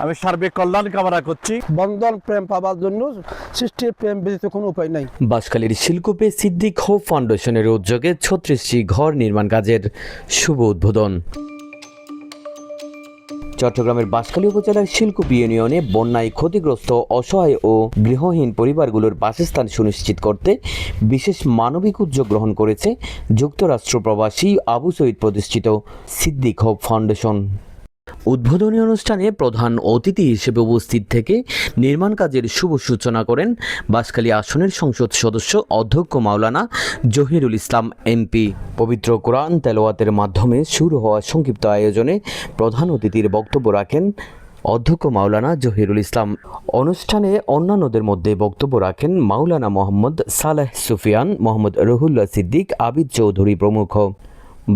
আমি সার্বিক কল্যাণ কামনা করছি। বন্ধন প্রেম পাবার জন্য সৃষ্টির প্রেম ব্যতীত কোনো উপায় নাই। বাঁশখালীর শিলকুপে সিদ্দিক হোপ ফাউন্ডেশনের উদ্যোগে 36টি ঘর নির্মাণ কাজের শুভ উদ্বোধন। চট্টগ্রামের বাঁশখালী উপজেলার শিলকুপি ইউনিয়নে বন্যায় ক্ষতিগ্রস্ত অসহায় ও গৃহহীন পরিবারগুলোর বাসস্থান সুনিশ্চিত করতে বিশেষ মানবিক উদ্যোগ গ্রহণ করেছে যুক্তরাষ্ট্র প্রবাসী আবু সঈদ প্রতিষ্ঠিত সিদ্দিক হোপ ফাউন্ডেশন। উদ্বোধনী অনুষ্ঠানে প্রধান অতিথি হিসেবে উপস্থিত থেকে নির্মাণ কাজের শুভ সূচনা করেন বাঁশখালী আসনের সংসদ সদস্য অধ্যক্ষ মাওলানা জহিরুল ইসলাম এমপি। পবিত্র কোরআন তেলাওয়াতের মাধ্যমে শুরু হওয়া সংক্ষিপ্ত আয়োজনে প্রধান অতিথির বক্তব্য রাখেন অধ্যক্ষ মাওলানা জহিরুল ইসলাম। অনুষ্ঠানে অন্যান্যদের মধ্যে বক্তব্য রাখেন মাওলানা মোহাম্মদ সালেহ সুফিয়ান, মোহাম্মদ রুহুল্লাহ সিদ্দিক, আবিদ চৌধুরী প্রমুখ।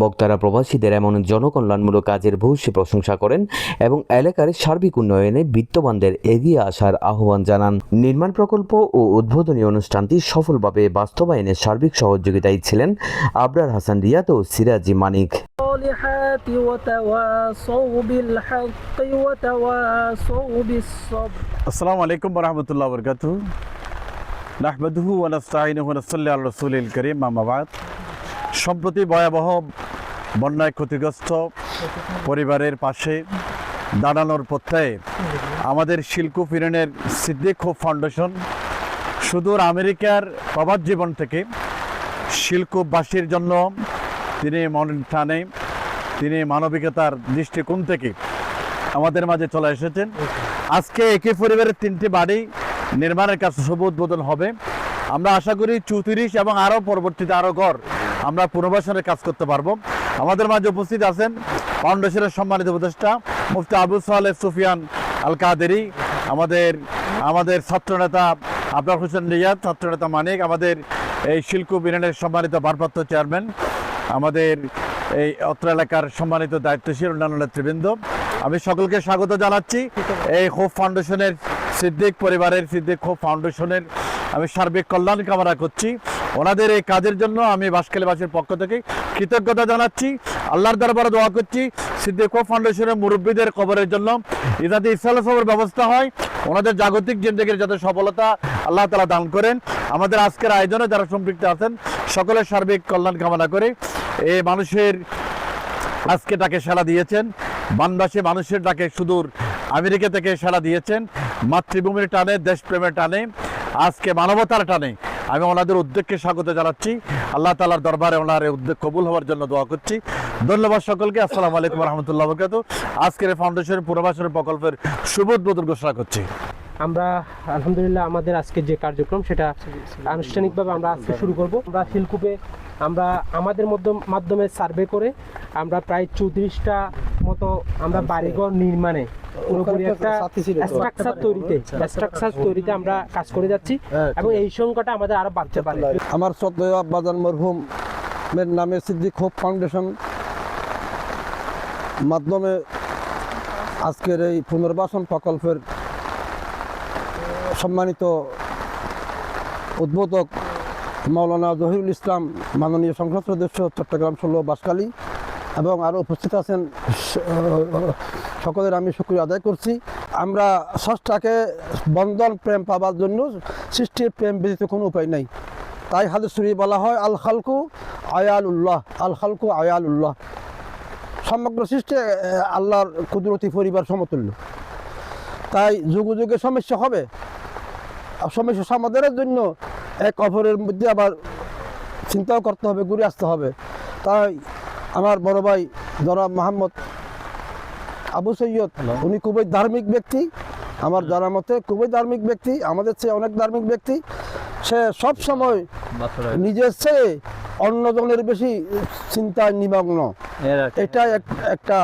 বক্তারা প্রবাসীদের এমন জনকল্যাণমূলক কাজের ভূয়সী প্রশংসা করেন এবং এলাকার সার্বিক উন্নয়নে বিত্তবানদের এগিয়ে আসার আহ্বান জানান। নির্মাণ প্রকল্প ও উদ্বোধনী অনুষ্ঠানটি সফলভাবে বাস্তবায়নে সার্বিক সহযোগিতায় ছিলেন আবরার হাসান রিয়াদ ও সিরাজি মানিক। আসসালামু আলাইকুম ওয়া রাহমাতুল্লাহি ওয়া বারাকাতুহু। নাহমাদুহু ওয়া নাস্তাঈনুহু ওয়া নুসাল্লি আলা রাসূলিল কারীম, আম্মা বা'দ। সম্প্রতি ভয়াবহ বন্যায় ক্ষতিগ্রস্ত পরিবারের পাশে দাঁড়ানোর প্রত্যয়ে আমাদের শিলকুপ ইউনিয়নের সিদ্দিক হোপ ফাউন্ডেশন সুদূর আমেরিকার প্রবাস জীবন থেকে শিলকুপবাসীর জন্য তিনি মনের টানে, তিনি মানবিকতার দৃষ্টিকোণ থেকে আমাদের মাঝে চলে এসেছেন। আজকে একই পরিবারের 3টি বাড়ি নির্মাণের কাজ শুভ উদ্বোধন হবে। আমরা আশা করি 34 এবং আরও পরবর্তীতে আরও ঘর আমরা পুনর্বাসনের কাজ করতে পারবো। আমাদের মাঝে উপস্থিত আছেন ফাউন্ডেশনের সম্মানিত উপদেষ্টা মুফতি আবু সালেহ সুফিয়ান আল কাদেরি, আমাদের ছাত্রনেতা আবরার হোসেন রিয়াদ, ছাত্রনেতা মানিক, আমাদের এই শিলকুপ ইউনিয়নের সম্মানিত ভারপ্রাপ্ত চেয়ারম্যান, আমাদের এই অত্র এলাকার সম্মানিত দায়িত্বশীল অন্যান্য নেতৃবৃন্দ। আমি সকলকে স্বাগত জানাচ্ছি এই হোপ ফাউন্ডেশনের সিদ্দিক পরিবারের, সিদ্দিক হোপ ফাউন্ডেশনের আমি সার্বিক কল্যাণ কামনা করছি। ওনাদের এই কাজের জন্য আমি বাঁশখালীবাসীর পক্ষ থেকে কৃতজ্ঞতা জানাচ্ছি। আল্লাহর দরবারে দোয়া করছি সিদ্দিক হোপ ফাউন্ডেশনের মুরব্বীদের কবরের জন্য যাতে ইসলামের ব্যবস্থা হয়, ওনাদের জাগতিক জিন্দেগির যাতে সফলতা আল্লাহ তাআলা দান করেন। আমাদের আজকের আয়োজনে যারা সম্পৃক্ত আছেন সকলের সার্বিক কল্যাণ কামনা করে এই মানুষের আজকে ডাকে সাড়া দিয়েছেন, বানবাসী মানুষের ডাকে সুদূর আমেরিকা থেকে সাড়া দিয়েছেন। মাতৃভূমির টানে, দেশপ্রেমের টানে, আজকে মানবতার টানে আমি ওনাদের উদ্যোগকে স্বাগত জানাচ্ছি। আল্লাহ তাআলার দরবারে ওনার উদ্যোগ কবুল হওয়ার জন্য দোয়া করছি। ধন্যবাদ সকলকে। আসসালামু আলাইকুম ওয়া রাহমাতুল্লাহি ওয়া বারাকাতুহু। আজকের এই ফাউন্ডেশনের পুনর্বাসনের প্রকল্পের শুভ উদ্বোধন ঘোষণা করছি। আমরা আলহামদুলিল্লাহ আমাদের আজকে যে কার্যক্রম সেটা আনুষ্ঠানিকভাবে আমরা আজকে শুরু করব। আমরা শিলকুপে আমরা আমাদের মাধ্যমে সার্ভে করে আমরা প্রায় 34টা মতো আমরা বাড়িঘর নির্মাণে পুরোপুরি একটা স্ট্রাকচার তৈরিতে আমরা কাজ করে যাচ্ছি এবং এই সংখ্যাটা আমাদের আরো বাড়তে পারে। আমার শ্রদ্ধেয় আব্বাজান মরহুমের নামে সিদ্দিক হোপ ফাউন্ডেশন মাধ্যমে আজকের এই পুনর্বাসন প্রকল্পের সম্মানিত উদ্বোধক মাওলানা জহিরুল ইসলাম, মাননীয় সংসদ সদস্য চট্টগ্রাম 16 বাঁশখালী এবং আরও উপস্থিত আছেন সকলের আমি শুকরিয়া আদায় করছি। আমরা স্রষ্টাকে বন্ধন প্রেম পাবার জন্য সৃষ্টির প্রেম ব্যতীত কোনো উপায় নাই। তাই হাদিস শরীফে বলা হয় আল খালকু আয়ালুল্লাহ, আল খালকু আয়ালুল্লাহ। সমগ্র সৃষ্টি আল্লাহর কুদরতি পরিবার সমতুল্য। তাই যুগে যুগে সমস্যা হবে, সমস্যা সমাধানের জন্য এক অপরের মধ্যে আবার চিন্তাও করতে হবে, ঘুরে আসতে হবে। তাই আমার বড় ভাই জনাব মোহাম্মদ আবু সৈয়দ, উনি খুবই ধার্মিক ব্যক্তি, আমার জানার মতে খুবই ধার্মিক ব্যক্তি, আমাদের চেয়ে অনেক ধার্মিক ব্যক্তি। সে সব সময় নিজের চেয়ে অন্যজনের বেশি চিন্তায় নিমগ্ন। এটা একটা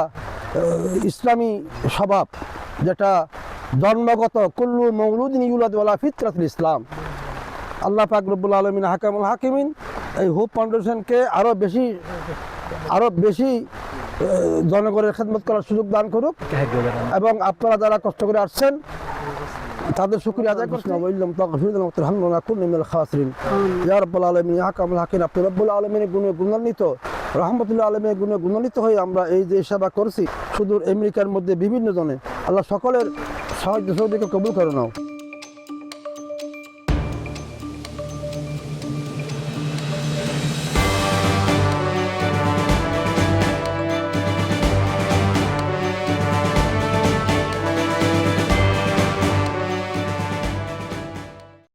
ইসলামী স্বভাব, যেটা জন্মগত। কুল্লু মৌলুদিন ইউলাদু আলা ফিতরাতিল ইসলাম। আল্লাহ পাক রব্বুল আলামিন হাকামুল হাকিমিন এই হোপ ফাউন্ডেশনকে আরো বেশি জনগণের খেদমত করার সুযোগ দান করুক এবং আপনারা যারা কষ্ট করে আসছেন তাদের শুকরিয়া আদায় করছি। ইয়া রাব্বুল আলামিন ইয়া হাকামুল হাকিম, আপনি রব্বুল আলামিনের গুণে গুণান্বিত, রহমতুল্লাহ আলমের গুণে গুণান্বিত হয়ে আমরা এই যে সেবা করছি সুদূর আমেরিকার মধ্যে বিভিন্ন জনে, আল্লাহ সকলের সাহায্য সহযোগিতা কবুল করে নাও।